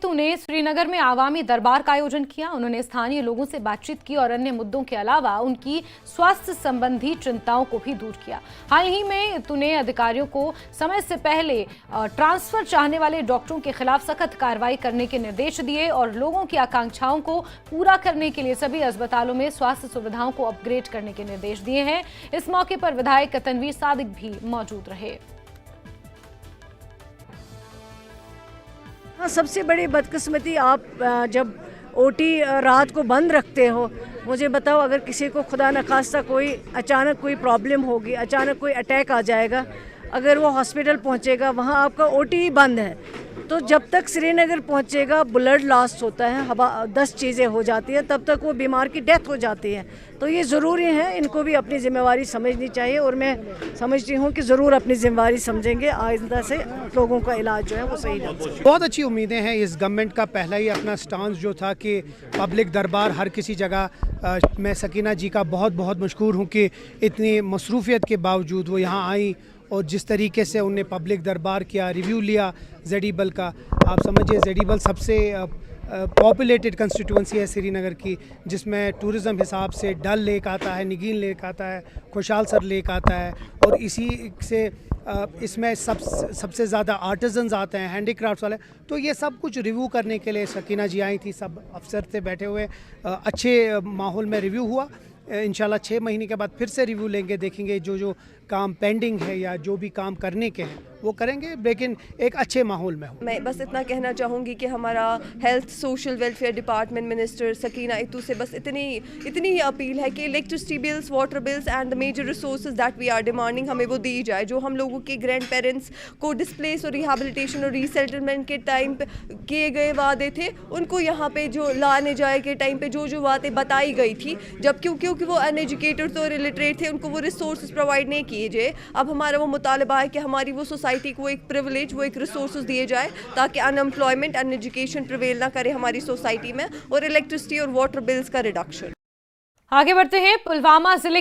इतू ने श्रीनगर में आवामी दरबार का आयोजन किया। उन्होंने स्थानीय लोगों से बातचीत की और अन्य मुद्दों के अलावा उनकी स्वास्थ्य संबंधी चिंताओं को भी दूर किया। हाल ही में इतू ने अधिकारियों को समय से पहले ट्रांसफर चाहने वाले डॉक्टरों के खिलाफ सख्त कार्रवाई करने के निर्देश दिए और लोगों की आकांक्षाओं को पूरा करने के लिए सभी अस्पतालों में स्वास्थ्य सुविधाओं को अपग्रेड करने के निर्देश दिए हैं। इस मौके पर विधायक तनवीर सादिक भी मौजूद रहे। सबसे बड़ी बदकिस्मती, आप जब ओटी रात को बंद रखते हो, मुझे बताओ अगर किसी को खुदा न खास्ता कोई अचानक कोई प्रॉब्लम होगी, अचानक कोई अटैक आ जाएगा, अगर वो हॉस्पिटल पहुंचेगा वहां आपका ओटी ही बंद है, तो जब तक श्रीनगर पहुंचेगा ब्लड लॉस होता है, हवा 10 चीज़ें हो जाती हैं, तब तक वो बीमार की डेथ हो जाती है। तो ये ज़रूरी है, इनको भी अपनी जिम्मेवारी समझनी चाहिए और मैं समझती हूँ कि ज़रूर अपनी जिम्मेवारी समझेंगे, आइंदा से लोगों का इलाज जो है वो सही ढंग से। बहुत अच्छी उम्मीदें हैं। इस गवर्नमेंट का पहला ही अपना स्टांस जो था कि पब्लिक दरबार हर किसी जगह, मैं सकीना जी का बहुत बहुत मशकूर हूँ कि इतनी मसरूफियत के बावजूद वो यहाँ आई और जिस तरीके से उन्हें पब्लिक दरबार किया, रिव्यू लिया जेडीबल का। आप समझिए जेडीबल सबसे पॉपुलेटेड कंस्टिट्यूंसी है श्रीनगर की, जिसमें टूरिज़म हिसाब से डल लेक आता है, निगीन लेक आता है, खुशहाल सर लेक आता है और इसी से इसमें सबसे ज़्यादा आर्टिजन्स आते हैं, हैंडीक्राफ्ट्स वाले। तो ये सब कुछ रिव्यू करने के लिए सकीना जी आई थी, सब अफसर थे बैठे हुए, अच्छे माहौल में रिव्यू हुआ। इंशाल्लाह 6 महीने के बाद फिर से रिव्यू लेंगे, देखेंगे जो काम पेंडिंग है या जो भी काम करने के हैं वो करेंगे, लेकिन एक अच्छे माहौल में हो। मैं बस इतना कहना चाहूँगी कि हमारा health social welfare department minister Sakina Itoo से बस इतनी ही अपील है कि electricity bills, water bills and the major resources that we are demanding हमें वो दी जाए। जो हम लोगों के ग्रैंड पेरेंट्स को डिस्प्लेस और रिहेबिलिटेशन और रीसेटलमेंट के टाइम पे किए गए वादे थे, उनको यहाँ पे जो लाने जाए के टाइम पे जो बातें बताई गई थी, जब क्योंकि वो अनएजुकेटेड और इलिटरेट थे, उनको वो रिसोर्सेज प्रोवाइड नहीं किए जाए। अब हमारा वो मुतालबा है कि हमारी वो सोसाइटी को एक प्रिविलेज, वो एक रिसोर्सेज दिए जाए ताकि अनएम्प्लॉयमेंट, अनएजुकेशन प्रिवेल ना करे हमारी सोसाइटी में, और इलेक्ट्रिसिटी और वाटर बिल्स का रिडक्शन। आगे बढ़ते हैं। पुलवामा जिले